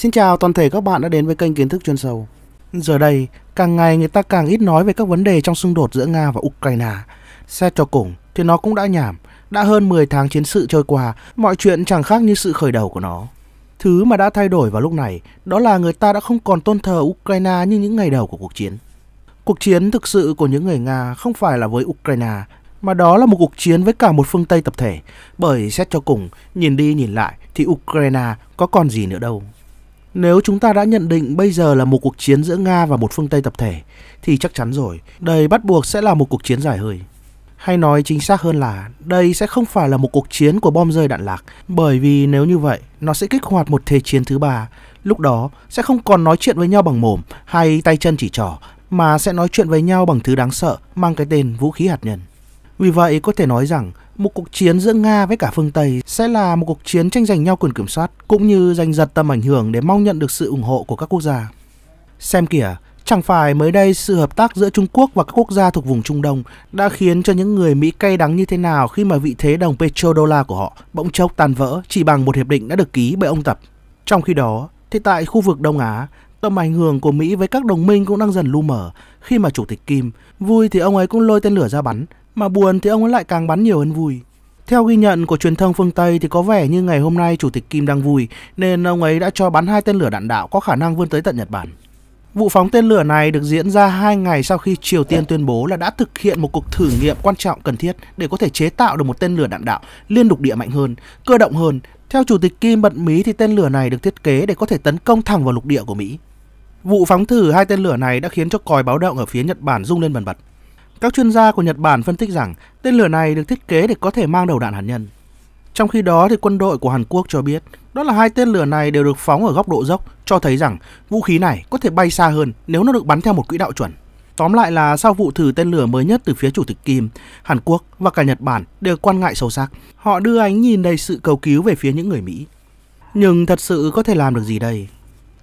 Xin chào toàn thể các bạn đã đến với kênh Kiến thức chuyên sâu. Giờ đây, càng ngày người ta càng ít nói về các vấn đề trong xung đột giữa Nga và Ukraine. Xét cho cùng thì nó cũng đã nhảm. Đã hơn 10 tháng chiến sự trôi qua, mọi chuyện chẳng khác như sự khởi đầu của nó. Thứ mà đã thay đổi vào lúc này, đó là người ta đã không còn tôn thờ Ukraine như những ngày đầu của cuộc chiến. Cuộc chiến thực sự của những người Nga không phải là với Ukraine, mà đó là một cuộc chiến với cả một phương Tây tập thể. Bởi xét cho cùng, nhìn đi nhìn lại thì Ukraine có còn gì nữa đâu. Nếu chúng ta đã nhận định bây giờ là một cuộc chiến giữa Nga và một phương Tây tập thể, thì chắc chắn rồi, đây bắt buộc sẽ là một cuộc chiến dài hơi. Hay nói chính xác hơn là đây sẽ không phải là một cuộc chiến của bom rơi đạn lạc, bởi vì nếu như vậy, nó sẽ kích hoạt một thế chiến thứ ba. Lúc đó sẽ không còn nói chuyện với nhau bằng mồm hay tay chân chỉ trỏ, mà sẽ nói chuyện với nhau bằng thứ đáng sợ mang cái tên vũ khí hạt nhân. Vì vậy có thể nói rằng một cuộc chiến giữa Nga với cả phương Tây sẽ là một cuộc chiến tranh giành nhau quyền kiểm soát cũng như giành giật tầm ảnh hưởng để mong nhận được sự ủng hộ của các quốc gia. Xem kìa, chẳng phải mới đây sự hợp tác giữa Trung Quốc và các quốc gia thuộc vùng Trung Đông đã khiến cho những người Mỹ cay đắng như thế nào khi mà vị thế đồng petrodollar của họ bỗng chốc tan vỡ chỉ bằng một hiệp định đã được ký bởi ông Tập. Trong khi đó, thì tại khu vực Đông Á, tầm ảnh hưởng của Mỹ với các đồng minh cũng đang dần lu mờ khi mà Chủ tịch Kim vui thì ông ấy cũng lôi tên lửa ra bắn, mà buồn thì ông ấy lại càng bắn nhiều hơn vui. Theo ghi nhận của truyền thông phương Tây thì có vẻ như ngày hôm nay Chủ tịch Kim đang vui nên ông ấy đã cho bắn 2 tên lửa đạn đạo có khả năng vươn tới tận Nhật Bản. Vụ phóng tên lửa này được diễn ra 2 ngày sau khi Triều Tiên tuyên bố là đã thực hiện một cuộc thử nghiệm quan trọng cần thiết để có thể chế tạo được một tên lửa đạn đạo liên lục địa mạnh hơn, cơ động hơn. Theo Chủ tịch Kim bật mí thì tên lửa này được thiết kế để có thể tấn công thẳng vào lục địa của Mỹ. Vụ phóng thử 2 tên lửa này đã khiến cho còi báo động ở phía Nhật Bản rung lên bần bật. Các chuyên gia của Nhật Bản phân tích rằng tên lửa này được thiết kế để có thể mang đầu đạn hạt nhân. Trong khi đó thì quân đội của Hàn Quốc cho biết đó là 2 tên lửa này đều được phóng ở góc độ dốc, cho thấy rằng vũ khí này có thể bay xa hơn nếu nó được bắn theo một quỹ đạo chuẩn. Tóm lại là sau vụ thử tên lửa mới nhất từ phía Chủ tịch Kim, Hàn Quốc và cả Nhật Bản đều quan ngại sâu sắc. Họ đưa ánh nhìn đầy sự cầu cứu về phía những người Mỹ. Nhưng thật sự có thể làm được gì đây?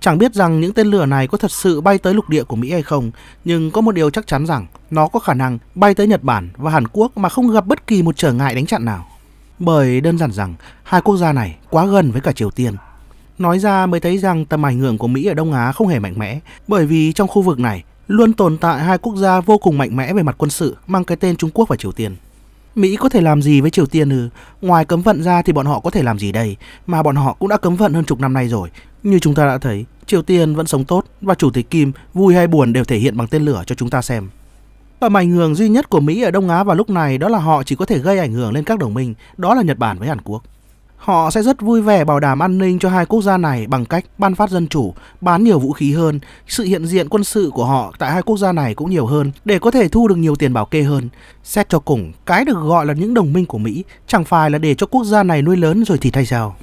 Chẳng biết rằng những tên lửa này có thật sự bay tới lục địa của Mỹ hay không, nhưng có một điều chắc chắn rằng nó có khả năng bay tới Nhật Bản và Hàn Quốc mà không gặp bất kỳ một trở ngại đánh chặn nào. Bởi đơn giản rằng hai quốc gia này quá gần với cả Triều Tiên. Nói ra mới thấy rằng tầm ảnh hưởng của Mỹ ở Đông Á không hề mạnh mẽ, bởi vì trong khu vực này luôn tồn tại 2 quốc gia vô cùng mạnh mẽ về mặt quân sự mang cái tên Trung Quốc và Triều Tiên. Mỹ có thể làm gì với Triều Tiên ư? Ngoài cấm vận ra thì bọn họ có thể làm gì đây? Mà bọn họ cũng đã cấm vận hơn chục năm nay rồi. Như chúng ta đã thấy, Triều Tiên vẫn sống tốt và Chủ tịch Kim vui hay buồn đều thể hiện bằng tên lửa cho chúng ta xem. Tầm ảnh hưởng duy nhất của Mỹ ở Đông Á vào lúc này đó là họ chỉ có thể gây ảnh hưởng lên các đồng minh, đó là Nhật Bản với Hàn Quốc. Họ sẽ rất vui vẻ bảo đảm an ninh cho 2 quốc gia này bằng cách ban phát dân chủ, bán nhiều vũ khí hơn, sự hiện diện quân sự của họ tại 2 quốc gia này cũng nhiều hơn để có thể thu được nhiều tiền bảo kê hơn. Xét cho cùng, cái được gọi là những đồng minh của Mỹ chẳng phải là để cho quốc gia này nuôi lớn rồi thì thay sao.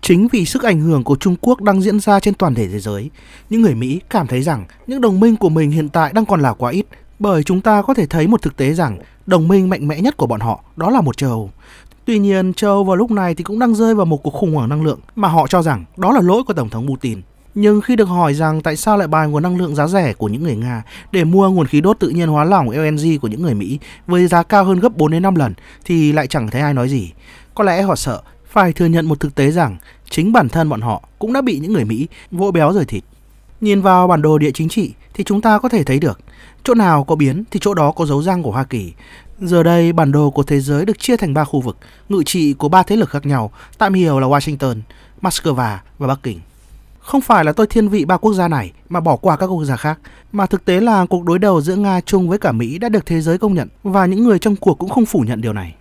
Chính vì sức ảnh hưởng của Trung Quốc đang diễn ra trên toàn thể thế giới, những người Mỹ cảm thấy rằng những đồng minh của mình hiện tại đang còn là quá ít, bởi chúng ta có thể thấy một thực tế rằng đồng minh mạnh mẽ nhất của bọn họ đó là một châu Âu. Tuy nhiên, châu Âu vào lúc này thì cũng đang rơi vào một cuộc khủng hoảng năng lượng mà họ cho rằng đó là lỗi của Tổng thống Putin. Nhưng khi được hỏi rằng tại sao lại bài nguồn năng lượng giá rẻ của những người Nga để mua nguồn khí đốt tự nhiên hóa lỏng LNG của những người Mỹ với giá cao hơn gấp 4 đến 5 lần thì lại chẳng thấy ai nói gì. Có lẽ họ sợ phải thừa nhận một thực tế rằng chính bản thân bọn họ cũng đã bị những người Mỹ vỗ béo rời thịt. Nhìn vào bản đồ địa chính trị thì chúng ta có thể thấy được chỗ nào có biến thì chỗ đó có dấu răng của Hoa Kỳ. Giờ đây bản đồ của thế giới được chia thành 3 khu vực, ngự trị của 3 thế lực khác nhau, tạm hiểu là Washington, Moscow và Bắc Kinh. Không phải là tôi thiên vị 3 quốc gia này mà bỏ qua các quốc gia khác, mà thực tế là cuộc đối đầu giữa Nga chung với cả Mỹ đã được thế giới công nhận và những người trong cuộc cũng không phủ nhận điều này.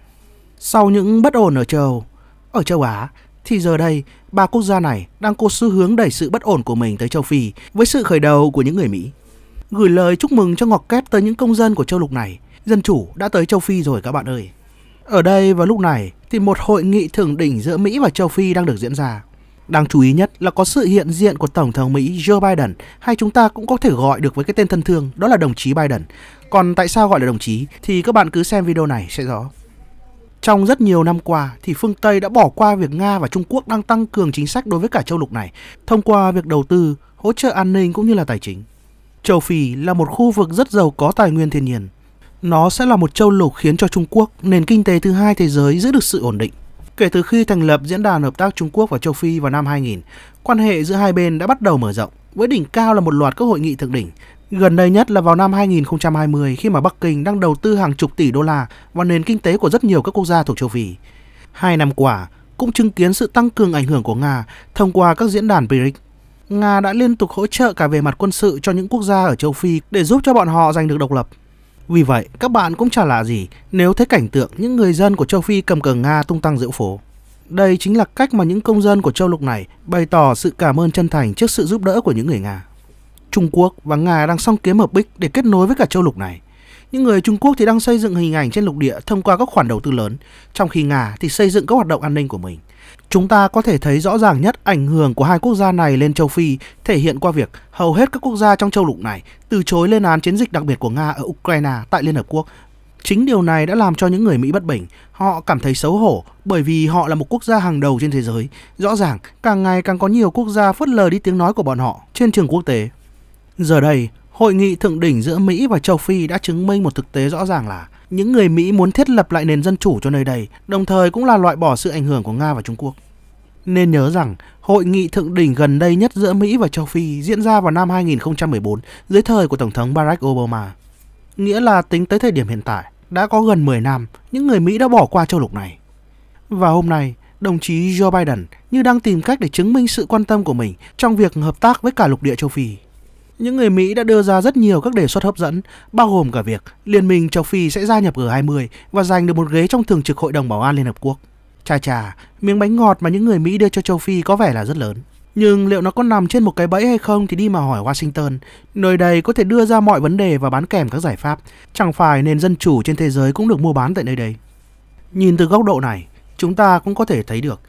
Sau những bất ổn ở châu Á, thì giờ đây 3 quốc gia này đang có xu hướng đẩy sự bất ổn của mình tới châu Phi với sự khởi đầu của những người Mỹ. Gửi lời chúc mừng cho ngọt kép tới những công dân của châu lục này, dân chủ đã tới châu Phi rồi các bạn ơi. Ở đây vào lúc này thì một hội nghị thượng đỉnh giữa Mỹ và châu Phi đang được diễn ra. Đáng chú ý nhất là có sự hiện diện của Tổng thống Mỹ Joe Biden, hay chúng ta cũng có thể gọi được với cái tên thân thương đó là đồng chí Biden. Còn tại sao gọi là đồng chí thì các bạn cứ xem video này sẽ rõ. Trong rất nhiều năm qua thì phương Tây đã bỏ qua việc Nga và Trung Quốc đang tăng cường chính sách đối với cả châu lục này thông qua việc đầu tư, hỗ trợ an ninh cũng như là tài chính. Châu Phi là một khu vực rất giàu có tài nguyên thiên nhiên. Nó sẽ là một châu lục khiến cho Trung Quốc, nền kinh tế thứ 2 thế giới, giữ được sự ổn định. Kể từ khi thành lập Diễn đàn Hợp tác Trung Quốc và Châu Phi vào năm 2000, Quan hệ giữa hai bên đã bắt đầu mở rộng, với đỉnh cao là một loạt các hội nghị thượng đỉnh. Gần đây nhất là vào năm 2020 khi mà Bắc Kinh đang đầu tư hàng chục tỷ đô la vào nền kinh tế của rất nhiều các quốc gia thuộc châu Phi. 2 năm qua cũng chứng kiến sự tăng cường ảnh hưởng của Nga thông qua các diễn đàn BRICS. Nga đã liên tục hỗ trợ cả về mặt quân sự cho những quốc gia ở châu Phi để giúp cho bọn họ giành được độc lập. Vì vậy, các bạn cũng chả lạ gì nếu thấy cảnh tượng những người dân của châu Phi cầm cờ Nga tung tăng giữa phố. Đây chính là cách mà những công dân của châu lục này bày tỏ sự cảm ơn chân thành trước sự giúp đỡ của những người Nga. Trung Quốc và Nga đang song kiếm hợp bích để kết nối với cả châu lục này. Những người Trung Quốc thì đang xây dựng hình ảnh trên lục địa thông qua các khoản đầu tư lớn, trong khi Nga thì xây dựng các hoạt động an ninh của mình. Chúng ta có thể thấy rõ ràng nhất ảnh hưởng của hai quốc gia này lên châu Phi thể hiện qua việc hầu hết các quốc gia trong châu lục này từ chối lên án chiến dịch đặc biệt của Nga ở Ukraine tại Liên Hợp Quốc. Chính điều này đã làm cho những người Mỹ bất bình. Họ cảm thấy xấu hổ bởi vì họ là một quốc gia hàng đầu trên thế giới. Rõ ràng, càng ngày càng có nhiều quốc gia phớt lờ đi tiếng nói của bọn họ trên trường quốc tế. Giờ đây, hội nghị thượng đỉnh giữa Mỹ và châu Phi đã chứng minh một thực tế rõ ràng là những người Mỹ muốn thiết lập lại nền dân chủ cho nơi đây, đồng thời cũng là loại bỏ sự ảnh hưởng của Nga và Trung Quốc. Nên nhớ rằng, hội nghị thượng đỉnh gần đây nhất giữa Mỹ và châu Phi diễn ra vào năm 2014 dưới thời của Tổng thống Barack Obama. Nghĩa là tính tới thời điểm hiện tại, đã có gần 10 năm, những người Mỹ đã bỏ qua châu lục này. Và hôm nay, đồng chí Joe Biden như đang tìm cách để chứng minh sự quan tâm của mình trong việc hợp tác với cả lục địa châu Phi. Những người Mỹ đã đưa ra rất nhiều các đề xuất hấp dẫn, bao gồm cả việc Liên minh châu Phi sẽ gia nhập G20 và giành được một ghế trong Thường trực Hội đồng Bảo an Liên Hợp Quốc. Chà, miếng bánh ngọt mà những người Mỹ đưa cho châu Phi có vẻ là rất lớn. Nhưng liệu nó có nằm trên một cái bẫy hay không thì đi mà hỏi Washington. Nơi đây có thể đưa ra mọi vấn đề và bán kèm các giải pháp. Chẳng phải nền dân chủ trên thế giới cũng được mua bán tại nơi đây. Nhìn từ góc độ này, chúng ta cũng có thể thấy được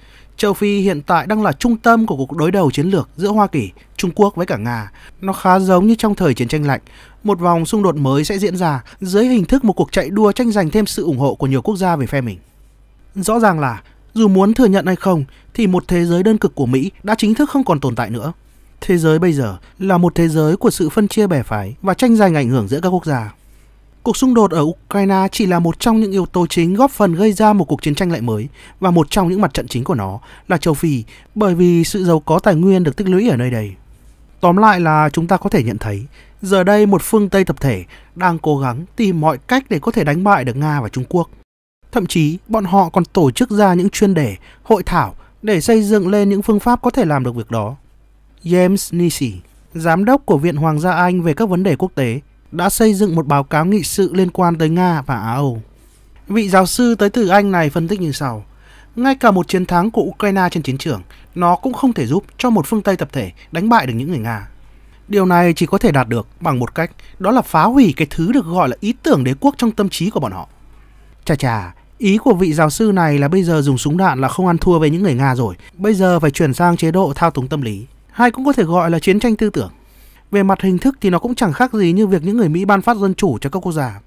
châu Phi hiện tại đang là trung tâm của cuộc đối đầu chiến lược giữa Hoa Kỳ, Trung Quốc với cả Nga. Nó khá giống như trong thời chiến tranh lạnh, một vòng xung đột mới sẽ diễn ra dưới hình thức một cuộc chạy đua tranh giành thêm sự ủng hộ của nhiều quốc gia về phe mình. Rõ ràng là dù muốn thừa nhận hay không thì một thế giới đơn cực của Mỹ đã chính thức không còn tồn tại nữa. Thế giới bây giờ là một thế giới của sự phân chia bè phái và tranh giành ảnh hưởng giữa các quốc gia. Cuộc xung đột ở Ukraine chỉ là một trong những yếu tố chính góp phần gây ra một cuộc chiến tranh lạnh mới, và một trong những mặt trận chính của nó là châu Phi, bởi vì sự giàu có tài nguyên được tích lũy ở nơi đây. Tóm lại là chúng ta có thể nhận thấy, giờ đây một phương Tây tập thể đang cố gắng tìm mọi cách để có thể đánh bại được Nga và Trung Quốc. Thậm chí, bọn họ còn tổ chức ra những chuyên đề, hội thảo để xây dựng lên những phương pháp có thể làm được việc đó. James Nisi, giám đốc của Viện Hoàng gia Anh về các vấn đề quốc tế, đã xây dựng một báo cáo nghị sự liên quan tới Nga và Á Âu. Vị giáo sư tới từ Anh này phân tích như sau. Ngay cả một chiến thắng của Ukraine trên chiến trường, nó cũng không thể giúp cho một phương Tây tập thể đánh bại được những người Nga. Điều này chỉ có thể đạt được bằng một cách, đó là phá hủy cái thứ được gọi là ý tưởng đế quốc trong tâm trí của bọn họ. Chà, ý của vị giáo sư này là bây giờ dùng súng đạn là không ăn thua với những người Nga rồi. Bây giờ phải chuyển sang chế độ thao túng tâm lý, hay cũng có thể gọi là chiến tranh tư tưởng. Về mặt hình thức thì nó cũng chẳng khác gì như việc những người Mỹ ban phát dân chủ cho các quốc gia.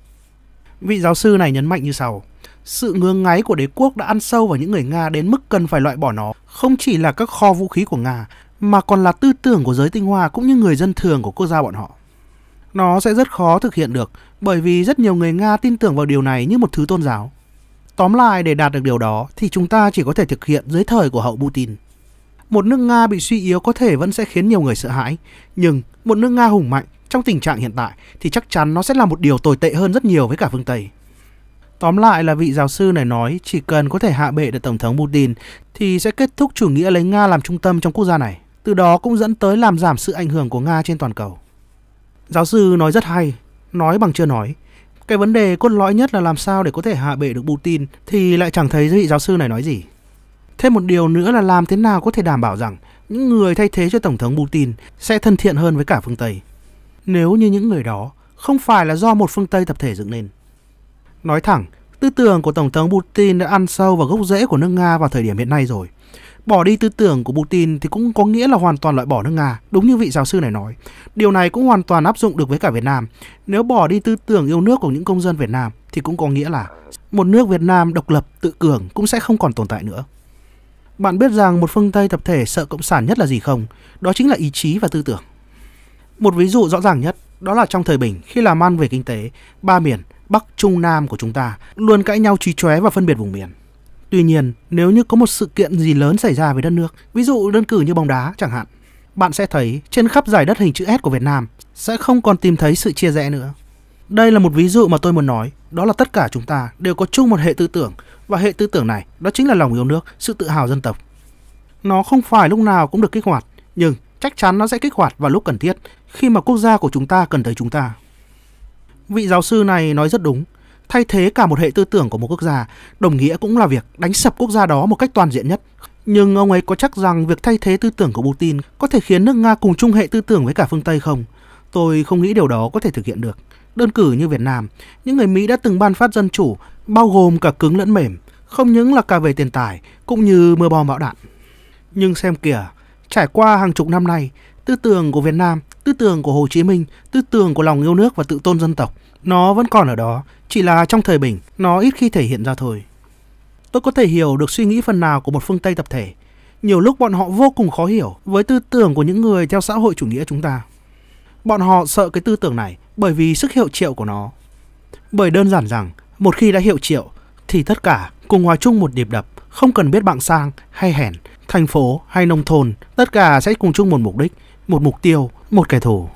Vị giáo sư này nhấn mạnh như sau. Sự ngưỡng ngáy của đế quốc đã ăn sâu vào những người Nga đến mức cần phải loại bỏ nó. Không chỉ là các kho vũ khí của Nga, mà còn là tư tưởng của giới tinh hoa cũng như người dân thường của quốc gia bọn họ. Nó sẽ rất khó thực hiện được, bởi vì rất nhiều người Nga tin tưởng vào điều này như một thứ tôn giáo. Tóm lại, để đạt được điều đó thì chúng ta chỉ có thể thực hiện dưới thời của hậu Putin. Một nước Nga bị suy yếu có thể vẫn sẽ khiến nhiều người sợ hãi, nhưng một nước Nga hùng mạnh trong tình trạng hiện tại thì chắc chắn nó sẽ là một điều tồi tệ hơn rất nhiều với cả phương Tây. Tóm lại là vị giáo sư này nói chỉ cần có thể hạ bệ được Tổng thống Putin thì sẽ kết thúc chủ nghĩa lấy Nga làm trung tâm trong quốc gia này. Từ đó cũng dẫn tới làm giảm sự ảnh hưởng của Nga trên toàn cầu. Giáo sư nói rất hay, nói bằng chưa nói. Cái vấn đề cốt lõi nhất là làm sao để có thể hạ bệ được Putin thì lại chẳng thấy vị giáo sư này nói gì. Thêm một điều nữa là làm thế nào có thể đảm bảo rằng những người thay thế cho Tổng thống Putin sẽ thân thiện hơn với cả phương Tây, nếu như những người đó không phải là do một phương Tây tập thể dựng nên. Nói thẳng, tư tưởng của Tổng thống Putin đã ăn sâu vào gốc rễ của nước Nga vào thời điểm hiện nay rồi. Bỏ đi tư tưởng của Putin thì cũng có nghĩa là hoàn toàn loại bỏ nước Nga, đúng như vị giáo sư này nói. Điều này cũng hoàn toàn áp dụng được với cả Việt Nam. Nếu bỏ đi tư tưởng yêu nước của những công dân Việt Nam thì cũng có nghĩa là một nước Việt Nam độc lập, tự cường cũng sẽ không còn tồn tại nữa. Bạn biết rằng một phương Tây tập thể sợ cộng sản nhất là gì không? Đó chính là ý chí và tư tưởng. Một ví dụ rõ ràng nhất đó là trong thời Bình, khi làm ăn về kinh tế, ba miền Bắc, Trung, Nam của chúng ta luôn cãi nhau chí chóe và phân biệt vùng miền. Tuy nhiên, nếu như có một sự kiện gì lớn xảy ra với đất nước, ví dụ đơn cử như bóng đá chẳng hạn, bạn sẽ thấy trên khắp dải đất hình chữ S của Việt Nam sẽ không còn tìm thấy sự chia rẽ nữa. Đây là một ví dụ mà tôi muốn nói, đó là tất cả chúng ta đều có chung một hệ tư tưởng, và hệ tư tưởng này đó chính là lòng yêu nước, sự tự hào dân tộc. Nó không phải lúc nào cũng được kích hoạt, nhưng chắc chắn nó sẽ kích hoạt vào lúc cần thiết, khi mà quốc gia của chúng ta cần tới chúng ta. Vị giáo sư này nói rất đúng, thay thế cả một hệ tư tưởng của một quốc gia đồng nghĩa cũng là việc đánh sập quốc gia đó một cách toàn diện nhất. Nhưng ông ấy có chắc rằng việc thay thế tư tưởng của Putin có thể khiến nước Nga cùng chung hệ tư tưởng với cả phương Tây không? Tôi không nghĩ điều đó có thể thực hiện được. Đơn cử như Việt Nam, những người Mỹ đã từng ban phát dân chủ, bao gồm cả cứng lẫn mềm, không những là cả về tiền tài, cũng như mưa bom bão đạn. Nhưng xem kìa, trải qua hàng chục năm nay, tư tưởng của Việt Nam, tư tưởng của Hồ Chí Minh, tư tưởng của lòng yêu nước và tự tôn dân tộc, nó vẫn còn ở đó, chỉ là trong thời bình, nó ít khi thể hiện ra thôi. Tôi có thể hiểu được suy nghĩ phần nào của một phương Tây tập thể. Nhiều lúc bọn họ vô cùng khó hiểu với tư tưởng của những người theo xã hội chủ nghĩa chúng ta. Bọn họ sợ cái tư tưởng này bởi vì sức hiệu triệu của nó. Bởi đơn giản rằng, một khi đã hiệu triệu, thì tất cả cùng hòa chung một nhịp đập, không cần biết bạn sang hay hèn, thành phố hay nông thôn, tất cả sẽ cùng chung một mục đích, một mục tiêu, một kẻ thù.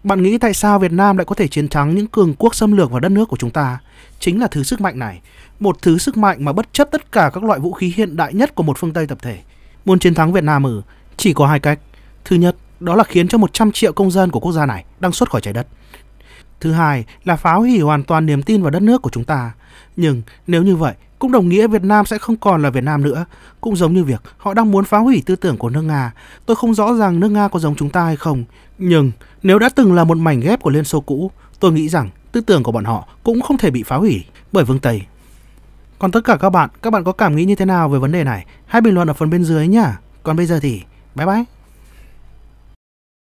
Bạn nghĩ tại sao Việt Nam lại có thể chiến thắng những cường quốc xâm lược vào đất nước của chúng ta? Chính là thứ sức mạnh này. Một thứ sức mạnh mà bất chấp tất cả các loại vũ khí hiện đại nhất của một phương Tây tập thể. Muốn chiến thắng Việt Nam chỉ có hai cách. Thứ nhất, đó là khiến cho 100 triệu công dân của quốc gia này đăng xuất khỏi trái đất. Thứ hai là phá hủy hoàn toàn niềm tin vào đất nước của chúng ta. Nhưng nếu như vậy, cũng đồng nghĩa Việt Nam sẽ không còn là Việt Nam nữa. Cũng giống như việc họ đang muốn phá hủy tư tưởng của nước Nga. Tôi không rõ rằng nước Nga có giống chúng ta hay không. Nhưng nếu đã từng là một mảnh ghép của Liên Xô cũ, tôi nghĩ rằng tư tưởng của bọn họ cũng không thể bị phá hủy bởi phương Tây. Còn tất cả các bạn có cảm nghĩ như thế nào về vấn đề này? Hãy bình luận ở phần bên dưới nhá. Còn bây giờ thì bye bye.